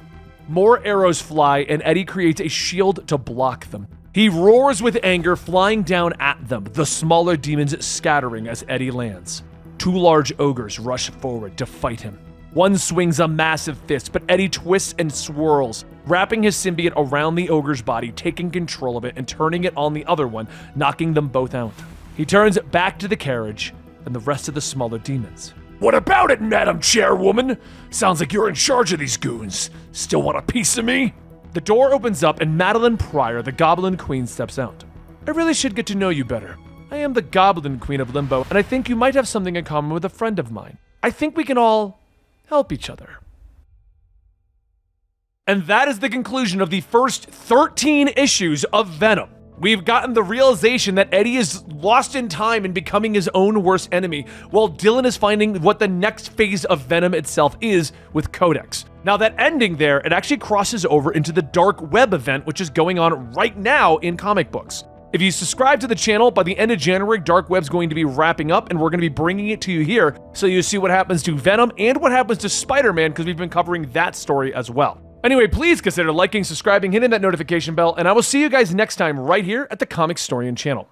More arrows fly, and Eddie creates a shield to block them. He roars with anger, flying down at them, the smaller demons scattering as Eddie lands. Two large ogres rush forward to fight him. One swings a massive fist, but Eddie twists and swirls, wrapping his symbiote around the ogre's body, taking control of it and turning it on the other one, knocking them both out. He turns back to the carriage and the rest of the smaller demons. What about it, Madam Chairwoman? Sounds like you're in charge of these goons. Still want a piece of me? The door opens up and Madeline Pryor, the Goblin Queen, steps out. I really should get to know you better. I am the Goblin Queen of Limbo, and I think you might have something in common with a friend of mine. I think we can all help each other. And that is the conclusion of the first 13 issues of Venom. We've gotten the realization that Eddie is lost in time and becoming his own worst enemy, while Dylan is finding what the next phase of Venom itself is with Codex. Now that ending there, it actually crosses over into the Dark Web event, which is going on right now in comic books. If you subscribe to the channel, by the end of January, Dark Web's going to be wrapping up, and we're going to be bringing it to you here so you see what happens to Venom and what happens to Spider-Man, because we've been covering that story as well. Anyway, please consider liking, subscribing, hitting that notification bell, and I will see you guys next time right here at the Comicstorian channel.